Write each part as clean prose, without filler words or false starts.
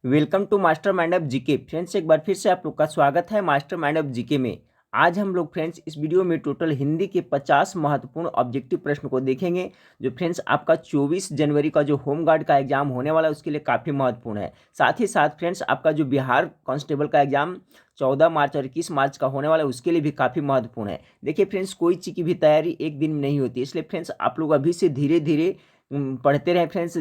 Welcome to master mind of GK. Friends, एक बार फिर से आप लोग का स्वागत है मास्टर माइंड ऑफ जीके में। आज हम लोग फ्रेंड्स इस वीडियो में टोटल हिंदी के 50 महत्वपूर्ण ऑब्जेक्टिव प्रश्न को देखेंगे, जो फ्रेंड्स आपका 24 जनवरी का जो होम गार्ड का एग्जाम होने वाला है उसके लिए काफ़ी महत्वपूर्ण है। साथ ही साथ फ्रेंड्स आपका जो बिहार कांस्टेबल का एग्जाम 14 मार्च और 21 मार्च का होने वाला है उसके लिए भी काफ़ी महत्वपूर्ण है। देखिए फ्रेंड्स, कोई चीज़ की भी तैयारी एक दिन में नहीं होती, इसलिए फ्रेंड्स आप लोग अभी से धीरे धीरे पढ़ते रहें फ्रेंड्स,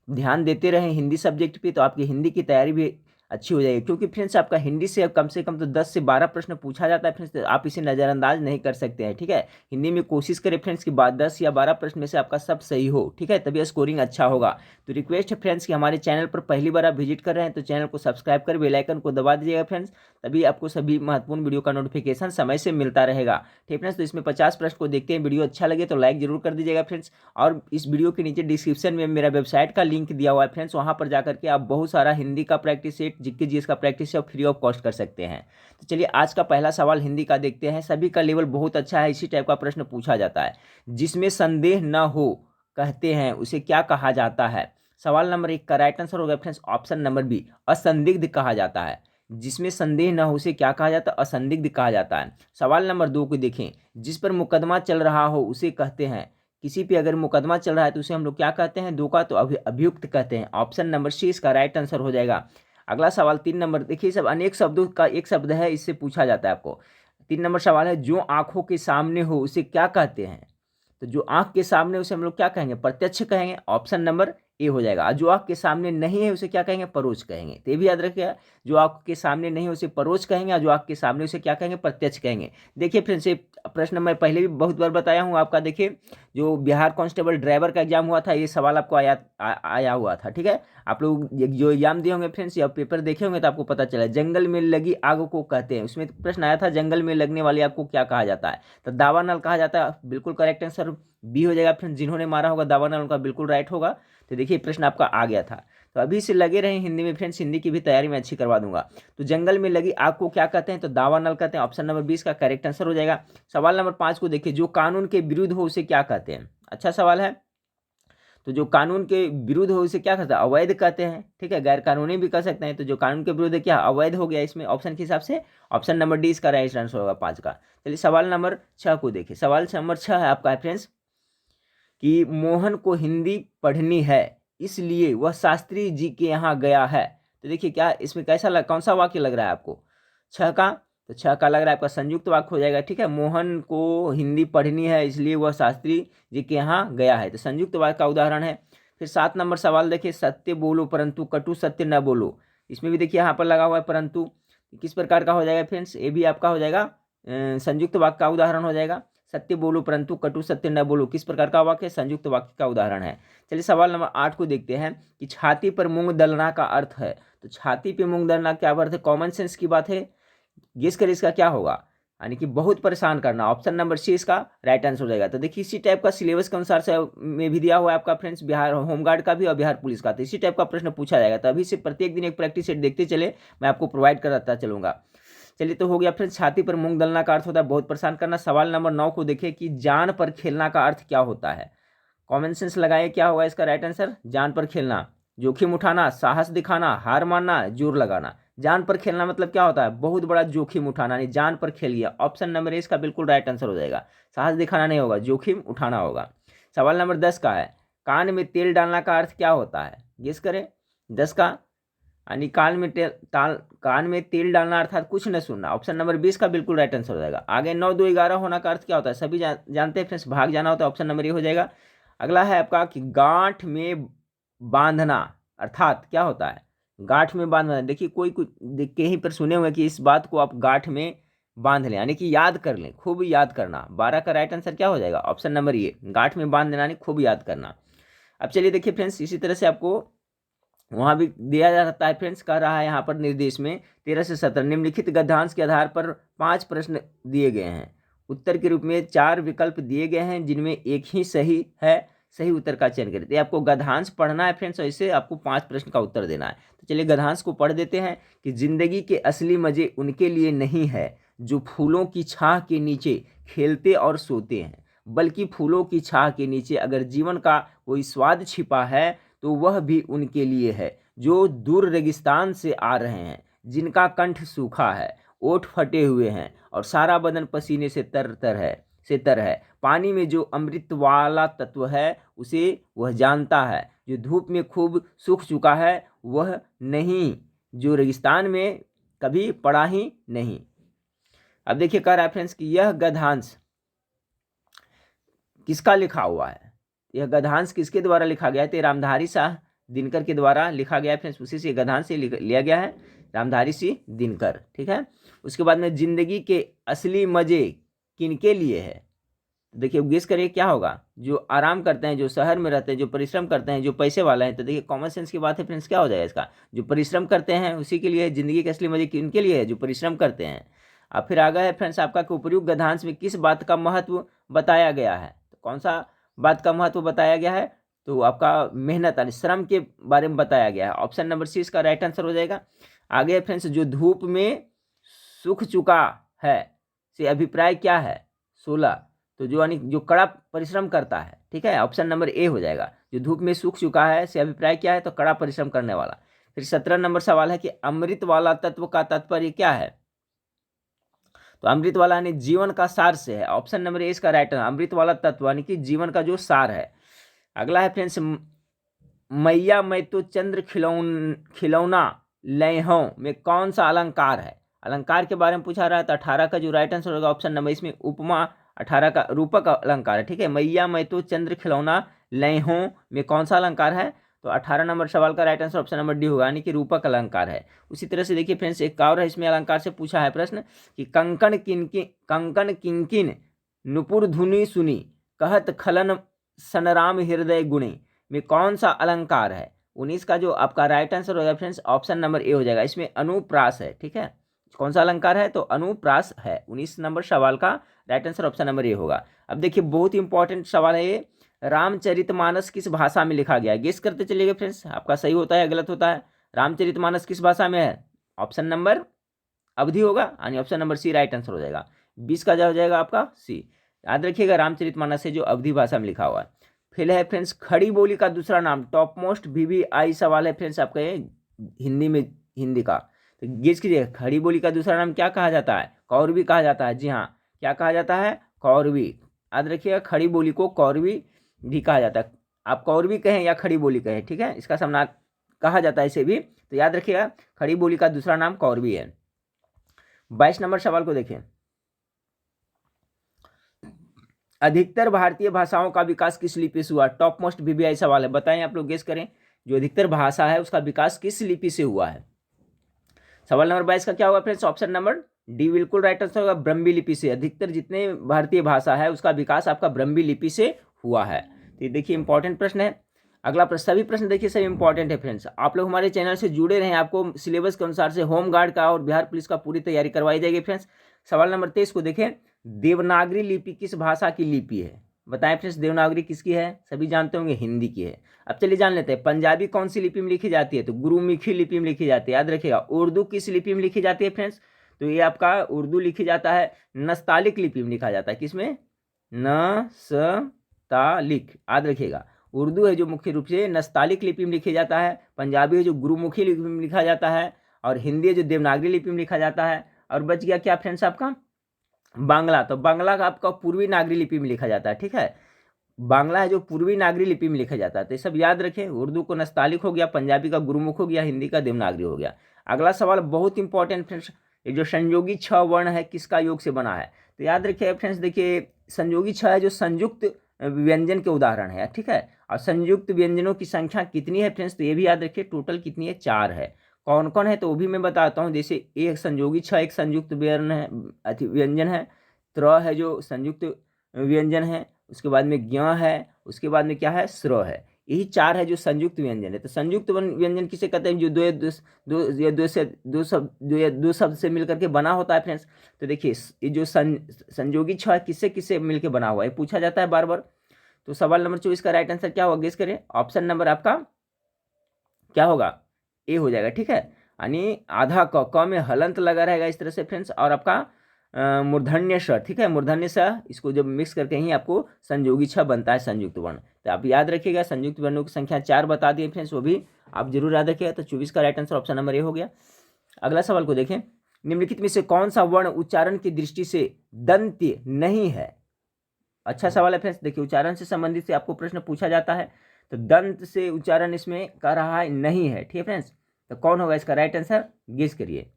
ध्यान देते रहें हिंदी सब्जेक्ट पे, तो आपकी हिंदी की तैयारी भी अच्छी हो जाएगी। क्योंकि फ्रेंड्स आपका हिंदी से कम तो 10 से 12 प्रश्न पूछा जाता है फ्रेंड्स, तो आप इसे नज़रअंदाज नहीं कर सकते हैं। ठीक है, हिंदी में कोशिश करें फ्रेंड्स कि बाद 10 या 12 प्रश्न में से आपका सब सही हो। ठीक है, तभी स्कोरिंग अच्छा होगा। तो रिक्वेस्ट है फ्रेंड्स कि हमारे चैनल पर पहली बार आप विजिट कर रहे हैं तो चैनल को सब्सक्राइब कर बेल आइकन को दबा दीजिएगा फ्रेंड्स, तभी आपको सभी महत्वपूर्ण वीडियो का नोटिफिकेशन समय से मिलता रहेगा। ठीक फ्रेंड्स, तो इसमें 50 प्रश्न को देखते हैं। वीडियो अच्छा लगे तो लाइक जरूर कर दीजिएगा फ्रेंड्स, और इस वीडियो के नीचे डिस्क्रिप्शन में मेरा वेबसाइट का लिंक दिया हुआ है फ्रेंड्स, वहाँ पर जाकर के आप बहुत सारा हिंदी का प्रैक्टिस सेट, जीके जीएस का practice set free of cost कर सकते हैं। तो चलिए आज का पहला सवाल हिंदी का देखते हैं। सभी का लेवल बहुत अच्छा है, इसी टाइप का प्रश्न पूछा जाता है। जिसमें संदेह न हो कहते हैं उसे क्या कहा जाता है? सवाल नंबर 1 का राइट आंसर होगा फ्रेंड्स ऑप्शन नंबर बी, असंदिग्ध कहा जाता है। जिसमें संदेह न हो उसे क्या कहा जाता है? असंदिग्ध कहा जाता है। सवाल नंबर 2 को देखें, जिस पर मुकदमा चल रहा हो उसे कहते हैं। किसी पे अगर मुकदमा चल रहा है तो उसे हम लोग क्या कहते हैं? दो का तो अभियुक्त कहते हैं। ऑप्शन नंबर सी इसका राइट आंसर हो जाएगा। अगला सवाल 3 नंबर देखिए, सब अनेक शब्दों का एक शब्द है, इससे पूछा जाता है आपको। 3 नंबर सवाल है, जो आंखों के सामने हो उसे क्या कहते हैं? तो जो आंख के सामने उसे हम लोग क्या कहेंगे? प्रत्यक्ष कहेंगे। ऑप्शन नंबर ए हो जाएगा। और जो आंख के सामने नहीं है उसे क्या कहेंगे? परोक्ष कहेंगे। तो ये भी याद रखिएगा, जो आंख के सामने नहीं है उसे परोक्ष कहेंगे, और जो आंख के सामने उसे क्या कहेंगे? प्रत्यक्ष कहेंगे। देखिए फ्रेंड्स, ये प्रश्न मैं पहले भी बहुत बार बताया हूँ आपका। देखिए, जो बिहार कांस्टेबल ड्राइवर का एग्जाम हुआ था, ये सवाल आपको आया हुआ था। ठीक है, आप लोग जो एग्जाम दिए होंगे फ्रेंड्स या पेपर देखे होंगे तो आपको पता चला। जंगल में लगी आग को कहते हैं, उसमें प्रश्न आया था जंगल में लगने वाली आग को क्या कहा जाता है? तो दावानल कहा जाता है। बिल्कुल करेक्ट आंसर बी हो जाएगा फ्रेंड्स, जिन्होंने मारा होगा दावानल उनका बिल्कुल राइट होगा। तो देखिए प्रश्न आपका आ गया था। तो अभी से लगे रहे हिंदी में फ्रेंड्स, हिंदी की भी तैयारी मैं अच्छी करवा दूंगा। तो जंगल में लगी आग को क्या कहते हैं? तो दावानल कहते हैं। ऑप्शन नंबर 20 का करेक्ट आंसर हो जाएगा। सवाल नंबर 5 को देखिए, जो कानून के विरुद्ध हो उसे क्या कहते हैं? अच्छा सवाल है। तो जो कानून के विरुद्ध हो उसे क्या कहते हैं? अवैध कहते हैं। ठीक है, गैर कानूनी भी कह सकते हैं। तो जो कानून के विरुद्ध है क्या? अवैध हो गया इसमें ऑप्शन के हिसाब से। ऑप्शन नंबर डी इसका राइट आंसर होगा 5 का। चलिए सवाल नंबर 6 को देखिए। सवाल नंबर 6 है आपका फ्रेंड्स कि मोहन को हिंदी पढ़नी है इसलिए वह शास्त्री जी के यहाँ गया है। तो देखिए क्या इसमें कौन सा वाक्य लग रहा है आपको? 6 का, तो 6 का लग रहा है आपका संयुक्त वाक्य हो जाएगा। ठीक है, मोहन को हिंदी पढ़नी है इसलिए वह शास्त्री जी के यहाँ गया है, तो संयुक्त वाक्य का उदाहरण है। फिर 7 नंबर सवाल देखिए, सत्य बोलो परंतु कटु सत्य न बोलो। इसमें भी देखिए यहाँ पर लगा हुआ है परंतु, किस प्रकार का हो जाएगा फ्रेंड्स? ये भी आपका हो जाएगा संयुक्त वाक्य का उदाहरण हो जाएगा। सत्य बोलो परंतु कटु सत्य न बोलो, किस प्रकार का वाक्य? संयुक्त वाक्य का उदाहरण है। चलिए सवाल नंबर 8 को देखते हैं कि छाती पर मूंग दलना का अर्थ है। तो छाती पे मूंग दलना क्या अर्थ है? कॉमन सेंस की बात है। गेस कर इसका क्या होगा? यानी कि बहुत परेशान करना। ऑप्शन नंबर सी इसका राइट आंसर हो जाएगा। तो देखिए इसी टाइप का सिलेबस के अनुसार से में भी दिया हुआ है आपका फ्रेंड्स, बिहार होमगार्ड का भी और बिहार पुलिस का। तो इसी टाइप का प्रश्न पूछा जाएगा। तो अभी से प्रत्येक दिन एक प्रैक्टिस सेट देखते चले, मैं आपको प्रोवाइड कराता चलूंगा। चलिए तो हो गया फ्रेंड्स, छाती पर मूंग दलना का अर्थ होता है बहुत परेशान करना। सवाल नंबर 9 को देखिए कि जान पर खेलना का अर्थ क्या होता है? कॉमन सेंस लगाए, क्या होगा इसका राइट आंसर? जान पर खेलना, जोखिम उठाना, साहस दिखाना, हार मानना, जोर लगाना। जान पर खेलना मतलब क्या होता है? बहुत बड़ा जोखिम उठाना, नहीं जान पर खेल गया। ऑप्शन नंबर ए इसका बिल्कुल राइट आंसर हो जाएगा। साहस दिखाना नहीं होगा, जोखिम उठाना होगा। सवाल नंबर 10 का है, कान में तेल डालना का अर्थ क्या होता है? गेस करें। 10 का, यानी कान में तेल डालना अर्थात कुछ न सुनना। ऑप्शन नंबर 20 का बिल्कुल राइट आंसर हो जाएगा। आगे 9 2 11 होना का अर्थ क्या होता है? सभी जानते हैं फ्रेंड्स, भाग जाना होता है। ऑप्शन नंबर ए हो जाएगा। अगला है आपका कि गांठ में बांधना अर्थात क्या होता है? गांठ में बांधना, देखिए कोई कुछ कहीं पर सुने हुए कि इस बात को आप गांठ में बांध लें, यानी कि याद कर लें, खूब याद करना। 12 का राइट आंसर क्या हो जाएगा? ऑप्शन नंबर ए, गांठ में बांध लेना यानी खूब याद करना। अब चलिए देखिए फ्रेंड्स, इसी तरह से आपको वहाँ भी दिया जाता है फ्रेंड्स, कह रहा है यहाँ पर निर्देश में 13 से 17 निम्नलिखित गद्यांश के आधार पर 5 प्रश्न दिए गए हैं। उत्तर के रूप में 4 विकल्प दिए गए हैं जिनमें एक ही सही है। सही उत्तर का चयन करें। तो आपको गद्यांश पढ़ना है फ्रेंड्स, और इससे आपको 5 प्रश्न का उत्तर देना है। तो चलिए गद्यांश को पढ़ देते हैं कि जिंदगी के असली मजे उनके लिए नहीं है जो फूलों की छाह के नीचे खेलते और सोते हैं, बल्कि फूलों की छाह के नीचे अगर जीवन का कोई स्वाद छिपा है तो वह भी उनके लिए है जो दूर रेगिस्तान से आ रहे हैं, जिनका कंठ सूखा है, ओठ फटे हुए हैं और सारा बदन पसीने से तर है। पानी में जो अमृत वाला तत्व है उसे वह जानता है, जो धूप में खूब सूख चुका है वह नहीं, जो रेगिस्तान में कभी पड़ा ही नहीं। अब देखिए कह रहा है फ्रेंड्स कि यह गद्यांश किसका लिखा हुआ है, यह गद्यांश किसके द्वारा लिखा गया है, तो रामधारी शाह दिनकर के द्वारा लिखा गया है फ्रेंड्स, उसी से गद्यांश से लिया गया है, रामधारी सिंह दिनकर। ठीक है, उसके बाद में जिंदगी के असली मजे किनके लिए है, देखिए गेस करिए क्या होगा, जो आराम करते हैं, जो शहर में रहते हैं, जो परिश्रम करते हैं, जो पैसे वाला है। तो देखिए कॉमन सेंस की बात है फ्रेंड्स, क्या हो जाएगा इसका, जो परिश्रम करते हैं उसी के लिए जिंदगी के असली मजे किनके लिए है, जो परिश्रम करते हैं। अब फिर आगे है फ्रेंड्स आपका कि उपयुक्त गद्यांश में किस बात का महत्व बताया गया है, तो कौन सा बात का महत्व बताया गया है, तो आपका मेहनत यानी श्रम के बारे में बताया गया है। ऑप्शन नंबर सी इसका राइट आंसर हो जाएगा। आगे है फ्रेंड्स जो धूप में सूख चुका है से अभिप्राय क्या है, 16, तो जो यानी जो कड़ा परिश्रम करता है। ठीक है, ऑप्शन नंबर ए हो जाएगा, जो धूप में सूख चुका है से अभिप्राय क्या है, तो कड़ा परिश्रम करने वाला। फिर 17 नंबर सवाल है कि अमृत वाला तत्व का तात्पर्य क्या है, तो अमृत वाला यानी जीवन का सार से है, ऑप्शन नंबर ए इसका राइट है, अमृत वाला तत्व यानी कि जीवन का जो सार है। अगला है फ्रेंड्स मैया मैं तो चंद्र खिलौना लैहों में कौन सा अलंकार है, अलंकार के बारे में पूछा रहा है, तो 18 का जो राइट आंसर होगा ऑप्शन नंबर इसमें उपमा 18 का रूपक अलंकार है। ठीक है, मैया मैं तो चंद्र खिलौना लैहों में कौन सा अलंकार है, तो 18 नंबर सवाल का right answer option number D होगा, यानी कि रूपक अलंकार है। उसी तरह से देखिए फ्रेंड्स एक और है, इसमें अलंकार से पूछा है प्रश्न कि कंकन किंकिन नुपुर धुनी सुनी कहत खलन सनराम हृदय गुणी में कौन सा अलंकार है। 19 का जो आपका राइट आंसर होगा फ्रेंड्स ऑप्शन नंबर ए हो जाएगा, इसमें अनुप्रास है। ठीक है, कौन सा अलंकार है, तो अनुप्रास है। 19 नंबर सवाल का right answer option number A होगा। अब देखिए बहुत इंपॉर्टेंट सवाल है ये, रामचरितमानस किस भाषा में लिखा गया है, गेस करते चलिएगा फ्रेंड्स, आपका सही होता है गलत होता है। रामचरितमानस किस भाषा में है, ऑप्शन नंबर अवधि होगा, यानी option number C right answer हो जाएगा। 20 का जो हो जाएगा आपका सी। याद रखिएगा रामचरितमानस से जो अवधि भाषा में लिखा हुआ है। फिर है फ्रेंड्स खड़ी बोली का दूसरा नाम, टॉप मोस्ट VVI सवाल है फ्रेंड्स आपका ये हिंदी में, हिंदी का, तो गेस कीजिए खड़ी बोली का दूसरा नाम क्या कहा जाता है, कौरवी कहा जाता है। जी हाँ, क्या कहा जाता है, कौरवी। याद रखिएगा खड़ी बोली को कौरवी भी कहा जाता है, आप कौरवी कहें या खड़ी बोली कहें। ठीक है, इसका सामना कहा जाता है इसे भी, तो याद रखिएगा खड़ी बोली का दूसरा नाम कौरवी है। 22 नंबर सवाल को देखें, अधिकतर भारतीय भाषाओं का विकास किस लिपि से हुआ, टॉप मोस्ट VVI सवाल है, बताएं आप लोग गेस करें, जो अधिकतर भाषा है उसका विकास किस लिपि से हुआ है। सवाल नंबर 22 का क्या होगा फ्रेंड्स, ऑप्शन नंबर डी बिल्कुल राइट आंसर होगा, ब्रह्मी लिपि से। अधिकतर जितने भारतीय भाषा है उसका विकास आपका ब्रह्मी लिपि से हुआ है। तो ये देखिए इंपॉर्टेंट प्रश्न है। अगला प्रश्न, सभी प्रश्न देखिए सभी इंपॉर्टेंट है फ्रेंड्स, आप लोग हमारे चैनल से जुड़े रहें, आपको सिलेबस के अनुसार से होमगार्ड का और बिहार पुलिस का पूरी तैयारी करवाई जाएगी फ्रेंड्स। सवाल नंबर 23 को देखें, देवनागरी लिपि किस भाषा की लिपि है, बताएं फ्रेंड्स, देवनागरी किसकी है, सभी जानते होंगे हिंदी की है। अब चलिए जान लेते हैं, पंजाबी कौन सी लिपि में लिखी जाती है, तो गुरुमुखी लिपि में लिखी जाती है। याद रखिएगा उर्दू किस लिपि में लिखी जाती है फ्रेंड्स, तो ये आपका उर्दू लिखी जाता है नस्तालिक लिपि में लिखा जाता है, किसमें, नस्तालिक। याद रखिएगा उर्दू है जो मुख्य रूप से नस्तालिक लिपि में लिखा जाता है, पंजाबी है जो गुरुमुखी लिपि में लिखा जाता है, और हिंदी है जो देवनागरी लिपि में लिखा जाता है। और बच गया क्या फ्रेंड्स आपका बांग्ला, तो बांग्ला का आपका पूर्वी नागरी लिपि में लिखा जाता है। ठीक है, बांग्ला है जो पूर्वी नागरी लिपि में लिखा जाता है। तो ये सब याद रखें, उर्दू को नस्तालिक हो गया, पंजाबी का गुरुमुख हो गया, हिंदी का देवनागरी हो गया। अगला सवाल बहुत इंपॉर्टेंट फ्रेंड्स, ये जो संयोगी 6 वर्ण है किसका योग से बना है, तो याद रखिए फ्रेंड्स, देखिए संयोगी 6 है जो संयुक्त व्यंजन के उदाहरण है। ठीक है, और संयुक्त व्यंजनों की संख्या कितनी है फ्रेंड्स, तो ये भी याद रखिए टोटल कितनी है, 4 है। कौन कौन है तो वो भी मैं बताता हूँ, जैसे एक संयोगी 6 एक संयुक्त वर्ण है, व्यंजन है, त्र है जो संयुक्त व्यंजन है, उसके बाद में ज्ञ है, उसके बाद में क्या है, स्र है, यही 4 है जो संयुक्त व्यंजन है। तो संयुक्त व्यंजन किसे कहते हैं, जो दो शब्द से मिलकर के बना होता है फ्रेंड्स। तो देखिए ये जो संयोगी 6 किससे किससे मिलकर बना हुआ है, पूछा जाता है बार बार। तो सवाल नंबर 24 का राइट आंसर क्या होगा, गेस करें, ऑप्शन नंबर आपका क्या होगा, ए हो जाएगा। ठीक है, यानी आधा क में हलंत लगा रहेगा इस तरह से फ्रेंड्स, और आपका मूर्धन्य श, ठीक है, मूर्धन्य श, इसको जब मिक्स करके ही आपको संयोगी छ बनता है, संयुक्त वर्ण। तो आप याद रखिएगा, संयुक्त वर्णों की संख्या 4 बता दिए फ्रेंड्स, वो भी आप जरूर याद रखिएगा। तो 24 का right answer option number A हो गया। अगला सवाल को देखें, निम्नलिखित में से कौन सा वर्ण उच्चारण की दृष्टि से दंत्य नहीं है? अच्छा सवाल है फ्रेंड्स, देखिए उच्चारण से संबंधित से आपको प्रश्न पूछा जाता है, तो दंत से उच्चारण इसमें कह रहा है नहीं है, ठीक है फ्रेंड्स। तो कौन होगा इसका राइट आंसर, गेस करिए।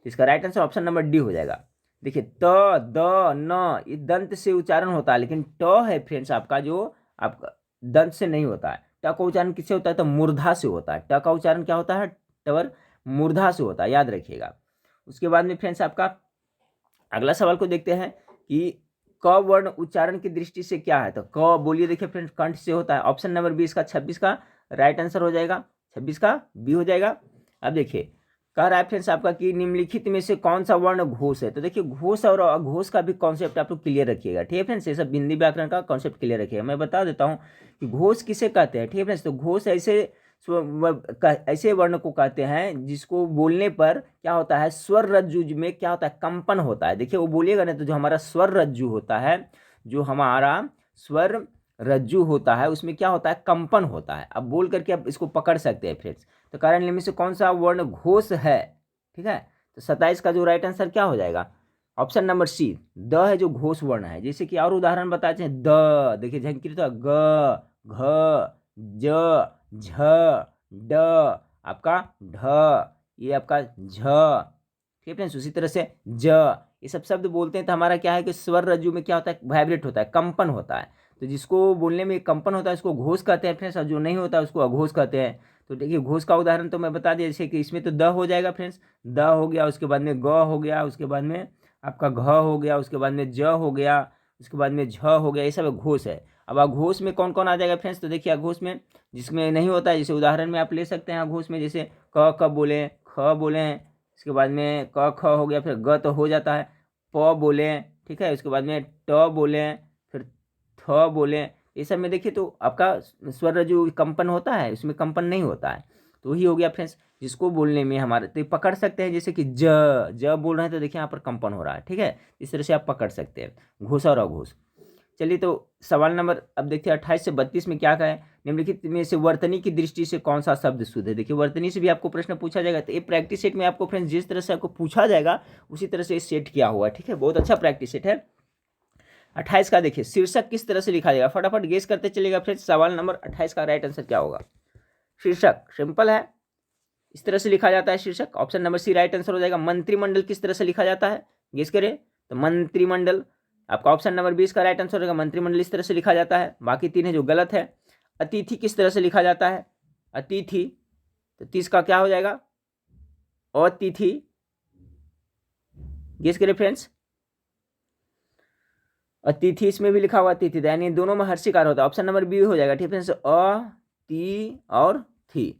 इसका right answer option number D हो जाएगा। देखिए त, द, न, ये दंत से उच्चारण होता है, लेकिन ट है फ्रेंड्स आपका, जो आपका दंत से नहीं होता है। ट का उच्चारण किससे होता है, तो मूर्धा से होता है। ट का उच्चारण क्या होता है, टवर मूर्धा से होता है, याद रखिएगा। उसके बाद में फ्रेंड्स आपका अगला सवाल को देखते हैं कि क वर्ण उच्चारण की दृष्टि से क्या है। तो क बोलिए, देखिए फ्रेंड्स कंठ से होता है। ऑप्शन नंबर बी इसका 26 का राइट आंसर हो जाएगा, 26 का बी हो जाएगा। अब देखिए कह रहा है फ्रेंड्स आपका कि निम्नलिखित में से कौन सा वर्ण घोष है। तो देखिए घोष और अघोष का भी कॉन्सेप्ट आप लोग क्लियर रखिएगा, ठीक है फ्रेंड्स। ये सब हिंदी व्याकरण का कॉन्सेप्ट क्लियर रखिएगा। मैं बता देता हूँ कि घोष किसे कहते हैं, ठीक है फ्रेंड्स। तो घोष ऐसे वर्ण को कहते हैं जिसको बोलने पर क्या होता है, स्वर रज्जु में क्या होता है, कंपन होता है। देखिए वो बोलिएगा ना, तो जो हमारा स्वर रज्जु होता है, जो हमारा स्वर रज्जु होता है, उसमें क्या होता है, कंपन होता है। अब बोल करके आप इसको पकड़ सकते हैं फ्रेंड्स। तो कारण निम्न में से कौन सा वर्ण घोष है, ठीक है। तो 27 का जो राइट आंसर क्या हो जाएगा, ऑप्शन नंबर सी, द है, जो घोष वर्ण है। जैसे कि और उदाहरण बताते हैं, द देखिए झंकृत, ग, घ, ज, झ, ड, आपका ढ, ये आपका झ, ठीक है फ्रेंड्स। उसी तरह से ज, ये सब शब्द बोलते हैं तो हमारा क्या है कि स्वर रज्जु में क्या होता है, वाइब्रेट होता है, कंपन होता है। तो जिसको बोलने में कंपन होता है उसको घोष कहते हैं फ्रेंड्स, और जो नहीं होता है उसको अघोष कहते हैं। तो देखिए घोष का उदाहरण तो मैं बता दिया, जैसे कि इसमें तो द हो जाएगा फ्रेंड्स, द हो गया, उसके बाद में ग हो गया, उसके बाद में आपका घ हो गया, उसके बाद में ज हो गया, उसके बाद में झ हो गया, ये सब घोष है। अब अघोष में कौन कौन आ जाएगा फ्रेंड्स, तो देखिए अघोष में जिसमें नहीं होता है, जैसे उदाहरण में आप ले सकते हैं अघोष में, जैसे क क बोले, ख बोले, इसके बाद में क ख हो गया, फिर ग तो हो जाता है, प बोले, ठीक है, उसके बाद में ट बोले, फिर थ बोले। ये सब में देखिए तो आपका स्वर रज्जु कंपन होता है, उसमें कंपन नहीं होता है। तो वही हो गया फ्रेंड्स, जिसको बोलने में हमारे तो पकड़ सकते हैं, जैसे कि ज बोल रहे हैं तो देखिए यहाँ पर कंपन हो रहा है, ठीक है। इस तरह से आप पकड़ सकते हैं घोष और अघोष। चलिए तो सवाल नंबर अब देखते हैं 28 से 32 में क्या है, निम्नलिखित में से वर्तनी की दृष्टि से कौन सा शब्द शुद्ध है। देखिए वर्तनी से भी आपको प्रश्न पूछा जाएगा। तो ये प्रैक्टिस सेट में आपको फ्रेंड्स जिस तरह से आपको पूछा जाएगा उसी तरह से सेट किया हुआ है, ठीक है। बहुत अच्छा प्रैक्टिस सेट है। 28 का देखिए शीर्षक किस तरह से लिखा जाएगा, फटाफट गेस करते चलिएगा फ्रेंड्स। सवाल नंबर 28 का राइट आंसर क्या होगा। शीर्षक सिंपल है, इस तरह से लिखा जाता है शीर्षक, option number C right answer हो जाएगा। मंत्रिमंडल किस तरह से लिखा जाता है, गेस करें। तो मंत्रिमंडल आपका ऑप्शन नंबर 20 का राइट आंसर हो जाएगा। मंत्रिमंडल इस तरह से लिखा जाता है, बाकी तीन है जो गलत है। अतिथि किस तरह से लिखा जाता है, अतिथि, तो 30 का क्या हो जाएगा, अतिथि, गेस करें फ्रेंड्स। अतिथि इसमें भी लिखा हुआ अतिथि, यानी दोनों में हर्षिकार होता है, ऑप्शन नंबर बी हो जाएगा, ठीक है फ्रेंड्स। अ, ती और थी,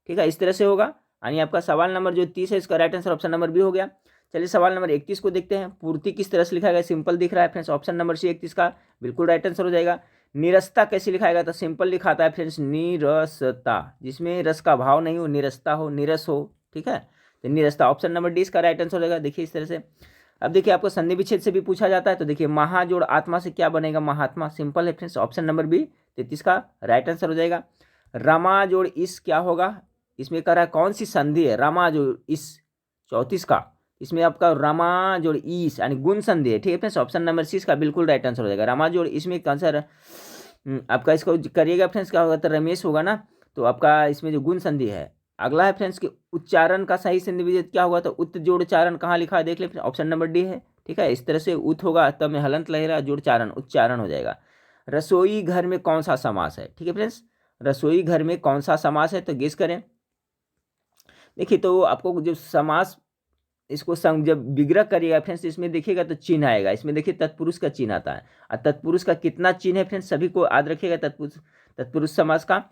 ठीक है, इस तरह से होगा। यानी आपका सवाल नंबर जो 30 है इसका right answer option number B हो गया। चलिए सवाल नंबर 31 को देखते हैं। पूर्ति किस तरह से लिखा गया, सिंपल दिख रहा है फ्रेंड्स, ऑप्शन नंबर सी 31 का बिल्कुल राइट आंसर हो जाएगा। निरस्ता कैसे लिखाएगा, तो सिंपल लिखाता है फ्रेंड्स, निरसता, जिसमें रस का भाव नहीं हो, निरस्ता हो, निरस हो, ठीक है। तो निरस्ता ऑप्शन नंबर डी इसका राइट आंसर हो जाएगा। देखिए इस तरह से। अब देखिए आपको संधि विच्छेद से भी पूछा जाता है। तो देखिए महा जोड़ आत्मा से क्या बनेगा, महात्मा, सिंपल है फ्रेंड्स, ऑप्शन नंबर बी 33 का राइट आंसर हो जाएगा। रमा जोड़ इस क्या होगा, इसमें कह रहा है कौन सी संधि है, रमा जोड़ इस 34 का, इसमें आपका रमा जोड़ ईस यानी गुण संधि है, ठीक है फ्रेंड्स, ऑप्शन नंबर सी का बिल्कुल राइट आंसर हो जाएगा। रमा जोड़ इसमें आंसर आपका इसको करिएगा फ्रेंड्स, क्या होगा, तो रमेश होगा ना। तो आपका इसमें जो गुण संधि है। अगला है फ्रेंड्स कि उच्चारण का सही संधि विच्छेद क्या होगा, तो उत जोड़ चारण कहाँ लिखा है देख ले, ऑप्शन नंबर डी है, ठीक है। इस तरह से उत होगा तब में हलंत लगेगा, जोड़ चारण उच्चारण हो जाएगा। रसोई घर में कौन सा समास है, ठीक है फ्रेंड्स, रसोई घर में कौन सा समास है, तो गेस करें। देखिए तो आपको जो समास इसको जब विग्रह करिएगा फ्रेंड्स, इसमें देखिएगा तो चिन्ह आएगा, इसमें देखिए तत्पुरुष का चिन्ह आता है। और तत्पुरुष का कितना चिन्ह है फ्रेंड्स, सभी को याद रखिएगा, तत्पुरुष समास का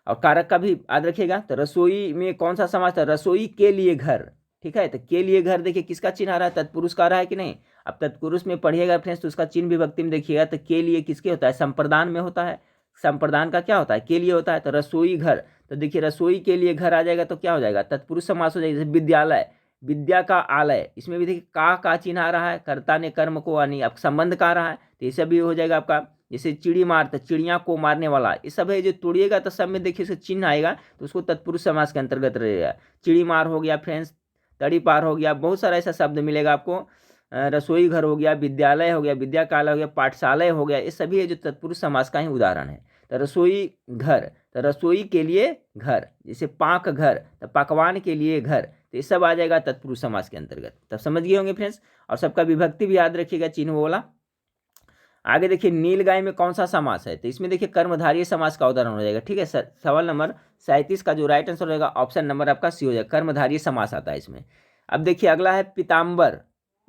और कारक का भी याद रखिएगा। तो रसोई में कौन सा समास था, रसोई के लिए घर, ठीक है। तो के लिए घर देखिए किसका चिन्ह आ रहा है, तत्पुरुष का आ रहा है कि नहीं। अब तत्पुरुष में पढ़िएगा फ्रेंड्स तो उसका चिन्ह विभक्ति में देखिएगा, तो के लिए किसके होता है, संप्रदान में होता है। संप्रदान का क्या होता है, के लिए होता है। तो रसोई घर, तो देखिए रसोई के लिए घर आ जाएगा तो क्या हो जाएगा, तत्पुरुष समास हो जाएगा। जैसे विद्यालय, विद्या का आलय, इसमें भी देखिए का चिन्ह आ रहा है, कर्ता ने कर्म को यानी आप संबंध का रहा है, तो ये सब भी हो जाएगा आपका। जैसे चिड़ी मार, तो चिड़िया को मारने वाला, ये सब है जो तोड़िएगा तो सब में देखिए इसका चिन्ह आएगा, तो उसको तत्पुरुष समास के अंतर्गत रहेगा। चिड़ी मार हो गया फ्रेंड्स, तड़ी पार हो गया, बहुत सारा ऐसा शब्द मिलेगा आपको। रसोई घर हो गया, विद्यालय हो गया, विद्या कालय हो गया, पाठशालय हो गया, ये सभी है जो तत्पुरुष समास का ही उदाहरण है। तो रसोई घर, तो रसोई के लिए घर, जैसे पाक घर, तो पकवान के लिए घर, तो ये सब आ जाएगा तत्पुरुष समास के अंतर्गत। तब समझ गए होंगे फ्रेंड्स। और सबका विभक्ति भी याद रखिएगा, चिन्ह वाला। आगे देखिए नीलगाय में कौन सा समास है, तो इसमें देखिए कर्मधारय समास का उदाहरण हो जाएगा। ठीक है, सवाल नंबर 37 का जो राइट आंसर हो जाएगा ऑप्शन नंबर आपका सी हो जाएगा, कर्मधारय समास आता है इसमें। अब देखिए अगला है पीताम्बर,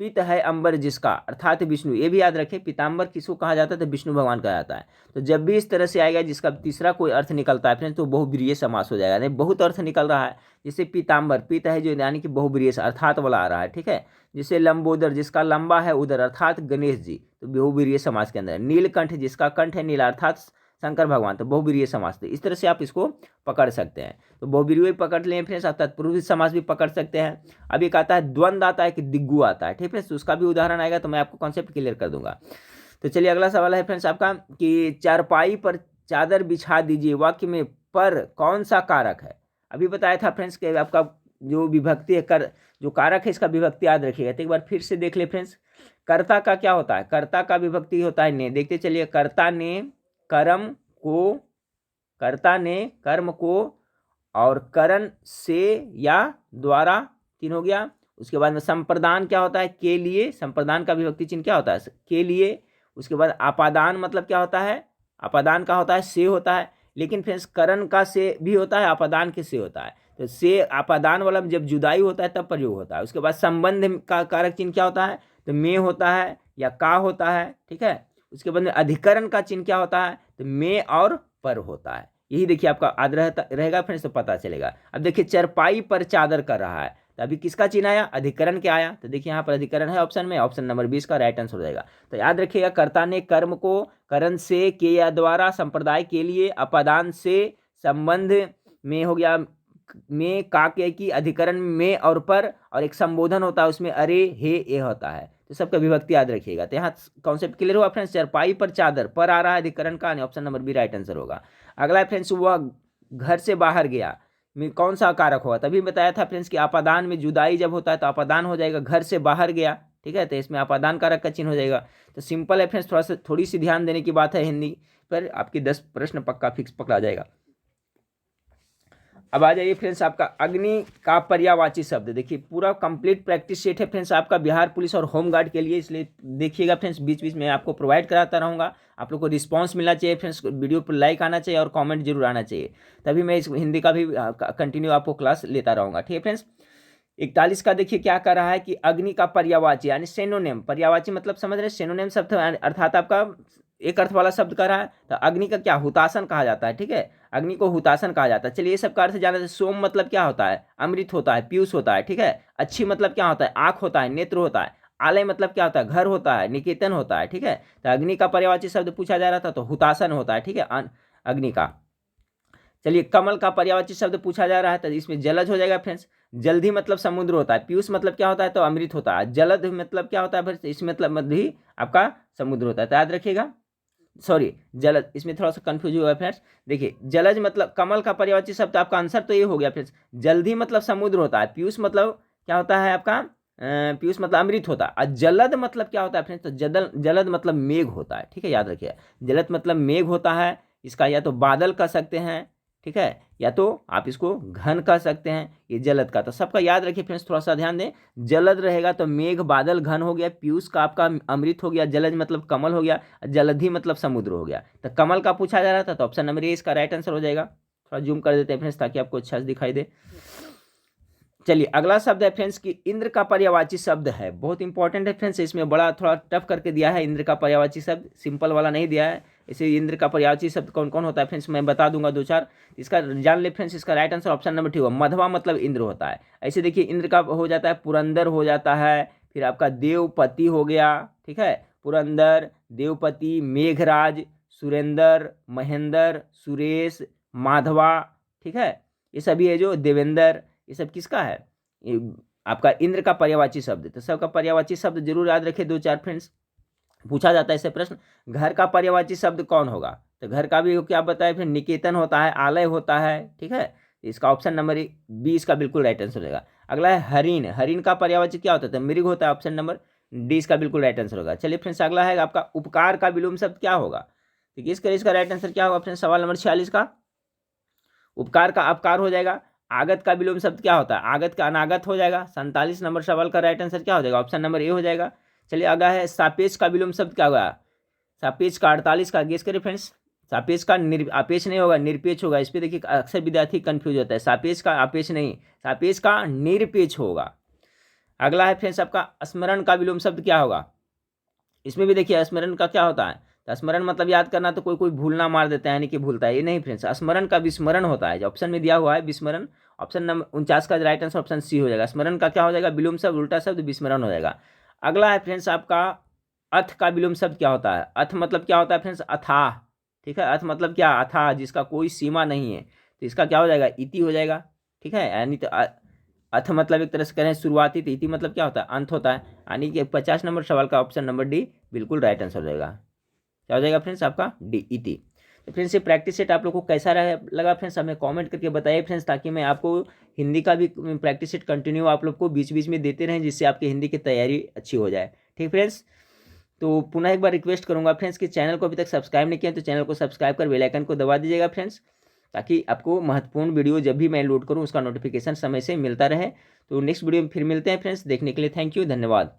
पित है अंबर जिसका, अर्थात विष्णु। ये भी याद रखें, पीताम्बर किसको कहा जाता है, तो विष्णु भगवान कहा जाता है। तो जब भी इस तरह से आएगा जिसका तीसरा कोई अर्थ निकलता है फ्रेंड्स, तो बहुब्रीहि समास हो जाएगा। नहीं, बहुत अर्थ निकल रहा है, जैसे पीताम्बर, पित है जो यानी कि बहुब्रीहि अर्थात वाला आ रहा है। ठीक है, जैसे लंबोदर, जिसका लंबा है उदर, अर्थात गणेश जी, तो बहुब्रीहि समास के अंदर। नीलकंठ, जिसका कंठ है नीला, अर्थात शंकर भगवान, तो बहुब्रीहि समास। तो इस तरह से आप इसको पकड़ सकते हैं। तो बहुब्रीहि पकड़ लें फ्रेंड्स, आप तत्पुरुष समास भी पकड़ सकते हैं। अब एक आता है द्वंद्व आता है कि दिग्गु आता है। ठीक है, तो उसका भी उदाहरण आएगा, तो मैं आपको कॉन्सेप्ट क्लियर कर दूंगा। तो चलिए अगला सवाल है फ्रेंड्स आपका कि चारपाई पर चादर बिछा दीजिए, वाक्य में पर कौन सा कारक है। अभी बताया था फ्रेंड्स कि आपका जो विभक्ति है, कर जो कारक है इसका विभक्ति याद रखिएगा। तो एक बार फिर से देख ले फ्रेंड्स, कर्ता का क्या होता है, कर्ता का विभक्ति होता है ने। देखते चलिए, कर्ता ने कर्म को, कर्ता ने कर्म को और करण से या द्वारा, तीन हो गया। उसके बाद में संप्रदान क्या होता है, के लिए, संप्रदान का विभक्ति चिन्ह क्या होता है, के लिए। उसके बाद आपादान मतलब क्या होता है, आपादान का होता है से होता है, लेकिन फ्रेंड्स करण का से भी होता है, आपादान के से होता है। तो से आपादान वाला जब जुदाई होता है तब प्रयोग होता है। उसके बाद संबंध का कारक चिन्ह क्या होता है, तो में होता है या का होता है। ठीक है, उसके बाद में अधिकरण का चिन्ह क्या होता है, तो में और पर होता है। यही देखिए आपका याद रहेगा फ्रेंड्स, तो पता चलेगा। अब देखिए चरपाई पर चादर कर रहा है, तो अभी किसका चिन्ह आया, अधिकरण क्या आया, तो देखिए यहाँ पर अधिकरण है ऑप्शन में, ऑप्शन नंबर 20 का राइट आंसर हो जाएगा। तो याद रखिएगा, कर्ता ने कर्म को करण से, के या द्वारा, संप्रदाय के लिए, अपादान से, संबंध में हो गया, में का के की, अधिकरण में और पर, और एक संबोधन होता है उसमें अरे हे ए होता है। तो सबका विभक्ति याद रखिएगा। तो यहाँ कॉन्सेप्ट क्लियर हुआ फ्रेंड्स। चरपाई पर चादर, पर आ रहा है अधिकरण का, option number B right answer होगा। अगला फ्रेंड्स, वह घर से बाहर गया में कौन सा कारक होगा, तभी बताया था फ्रेंड्स कि आपादान में जुदाई जब होता है तो आपादान हो जाएगा, घर से बाहर गया। ठीक है, तो इसमें आपादान कारक का चिन्ह हो जाएगा। तो सिंपल है फ्रेंड्स, थोड़ी सी ध्यान देने की बात है, हिंदी पर आपकी 10 प्रश्न पक्का फिक्स पकड़ा जाएगा। अब आ जाइए फ्रेंड्स आपका अग्नि का पर्यायवाची शब्द। देखिए पूरा कंप्लीट प्रैक्टिस सेट है फ्रेंड्स आपका बिहार पुलिस और होम गार्ड के लिए, इसलिए देखिएगा फ्रेंड्स, बीच बीच में आपको प्रोवाइड कराता रहूँगा। आप लोग को रिस्पांस मिलना चाहिए फ्रेंड्स, वीडियो पर लाइक आना चाहिए और कमेंट जरूर आना चाहिए, तभी मैं इस हिंदी का भी कंटिन्यू आपको क्लास लेता रहूँगा। ठीक है फ्रेंड्स, 41 का देखिए क्या कर रहा है कि अग्नि का पर्यायवाची यानी सेनोनिम, पर्यायवाची मतलब समझ रहे हैं, सेनोनिम शब्द अर्थात आपका एक अर्थ वाला शब्द कर रहा है। तो अग्नि का क्या, हुतासन कहा जाता है। ठीक है, अग्नि को हुतासन कहा जाता है। चलिए ये सब का अर्थ जाना है। सोम मतलब क्या होता है, अमृत होता है, पीयूष होता है। ठीक है, अच्छी मतलब क्या होता है, आंख होता है, नेत्र होता है। आलय मतलब क्या होता है, घर होता है, निकेतन होता है। ठीक है, तो अग्नि का पर्यायवाची शब्द पूछा जा रहा था, तो हुतासन होता है। ठीक है, अग्नि का। चलिए कमल का पर्यायवाची शब्द पूछा जा रहा है, तो इसमें जलज हो जाएगा फ्रेंड्स। जल्दी मतलब समुद्र होता है। पीयूष मतलब क्या होता है, तो अमृत होता है। जलद मतलब क्या होता है फ्रेंड्स, इसमें मतलब भी आपका समुद्र होता है, तो याद रखिएगा। सॉरी, जलज, इसमें थोड़ा सा कंफ्यूज हुआ है फ्रेंड्स। देखिए जलज मतलब कमल का पर्यायवाची शब्द, आपका आंसर तो ये हो गया फ्रेंड्स। जल्दी मतलब समुद्र होता है। पीयूष मतलब क्या होता है आपका, पीयूष मतलब अमृत होता है। और जलद मतलब क्या होता है फ्रेंड्स, तो जलद मतलब मेघ होता है। ठीक है, याद रखिए, जलद मतलब मेघ होता है। इसका या तो बादल कह सकते हैं, ठीक है, या तो आप इसको घन कह सकते हैं, ये जलद का। तो सबका याद रखिए फ्रेंड्स, थोड़ा सा ध्यान दें। जलद रहेगा तो मेघ, बादल, घन हो गया। पीयूष का आपका अमृत हो गया। जलज मतलब कमल हो गया। जलधि मतलब समुद्र हो गया। तो कमल का पूछा जा रहा था, तो ऑप्शन नंबर ए इसका राइट आंसर हो जाएगा। थोड़ा जूम कर देते हैं फ्रेंड्स ताकि आपको अच्छा से दिखाई दे। चलिए अगला शब्द है फ्रेंड्स कि इंद्र का पर्यायवाची शब्द है, बहुत इंपॉर्टेंट है फ्रेंड्स। इसमें बड़ा थोड़ा टफ करके दिया है, इंद्र का पर्यायवाची शब्द सिंपल वाला नहीं दिया है। इसे इंद्र का पर्यायवाची शब्द कौन कौन होता है फ्रेंड्स, मैं बता दूंगा दो चार, इसका जान ले फ्रेंड्स। इसका राइट आंसर ऑप्शन नंबर 2 होगा, मधवा मतलब इंद्र होता है। ऐसे देखिए इंद्र का हो जाता है पुरंदर हो जाता है, फिर आपका देवपति हो गया। ठीक है, पुरंदर, देवपति, मेघराज, सुरेंद्र, महेंद्र, सुरेश, माधवा। ठीक है, ये सभी है जो देवेंद्र, ये सब किसका है, ये आपका इंद्र का पर्यायवाची शब्द, तो सबका पर्यायवाची शब्द जरूर याद रखें 2-4 फ्रेंड्स। पूछा जाता है ऐसे प्रश्न, घर का पर्यायवाची शब्द कौन होगा, तो घर का भी क्या बताए फिर, निकेतन होता है, आलय होता है, ठीक है। इसका ऑप्शन नंबर बी इसका बिल्कुल राइट आंसर होगा। अगला है हरिण, हरिण का पर्यायवाची क्या होता है, मृग होता है, ऑप्शन नंबर डी इसका बिल्कुल राइट आंसर होगा। चलिए फ्रेंड्स अगला है आपका उपकार का विलोम शब्द क्या होगा, ठीक है, इसका राइट आंसर क्या होगा फ्रेंड्स, सवाल नंबर 46 का। उपकार का अपकार हो जाएगा। आगत का विलोम शब्द क्या होता है, आगत का अनागत हो जाएगा। 47 नंबर सवाल का राइट आंसर क्या हो जाएगा, ऑप्शन नंबर ए हो जाएगा। चलिए अगला है सापेक्ष का विलोम शब्द क्या होगा, सापेक्ष का 48 का गेस करें फ्रेंड्स। सापेक्ष का आपेक्ष नहीं होगा, निरपेक्ष होगा। इस पर देखिए अक्सर विद्यार्थी कंफ्यूज होता है, सापेक्ष का आपेक्ष नहीं, सापेक्ष का निरपेक्ष होगा। अगला है फ्रेंड्स आपका स्मरण का विलोम शब्द क्या होगा। इसमें भी देखिए स्मरण का क्या होता है, तो स्मरण मतलब याद करना, तो कोई कोई भूलना मार देता है यानी कि भूलता है, ये नहीं फ्रेंड्स। स्मरण का विस्मरण होता है, जो ऑप्शन में दिया हुआ है विस्मरण, ऑप्शन नंबर 49 का राइट आंसर ऑप्शन सी हो जाएगा। स्मरण का क्या हो जाएगा, विलोम शब्द, उल्टा शब्द विस्मरण हो जाएगा। अगला है फ्रेंड्स आपका अथ का विलोम शब्द क्या होता है। अथ मतलब क्या होता है फ्रेंड्स, अथाह, ठीक है। अथ मतलब क्या, अथाह, जिसका कोई सीमा नहीं है, तो इसका क्या हो जाएगा, इति हो जाएगा, ठीक है। यानी तो अथ मतलब एक तरह से करें शुरुआती, तो इति मतलब क्या होता है, अंत होता है। यानी कि 50 नंबर सवाल का ऑप्शन नंबर डी बिल्कुल राइट आंसर हो जाएगा। क्या हो जाएगा फ्रेंड्स आपका, डी इति। तो फ्रेंड्स ये प्रैक्टिस सेट आप लोग को कैसा लगा फ्रेंड्स, हमें कमेंट करके बताइए फ्रेंड्स, ताकि मैं आपको हिंदी का भी प्रैक्टिस सेट कंटिन्यू आप लोग को बीच बीच में देते रहें, जिससे आपकी हिंदी की तैयारी अच्छी हो जाए, ठीक फ्रेंड्स। तो पुनः एक बार रिक्वेस्ट करूंगा फ्रेंड्स कि चैनल को अभी तक सब्सक्राइब नहीं किया तो चैनल को सब्सक्राइब कर बेल आइकन को दबा दीजिएगा फ्रेंड्स, ताकि आपको महत्वपूर्ण वीडियो जब भी मैं लोड करूं उसका नोटिफिकेशन समय से मिलता रहे। तो नेक्स्ट वीडियो में फिर मिलते हैं फ्रेंड्स, देखने के लिए थैंक यू, धन्यवाद।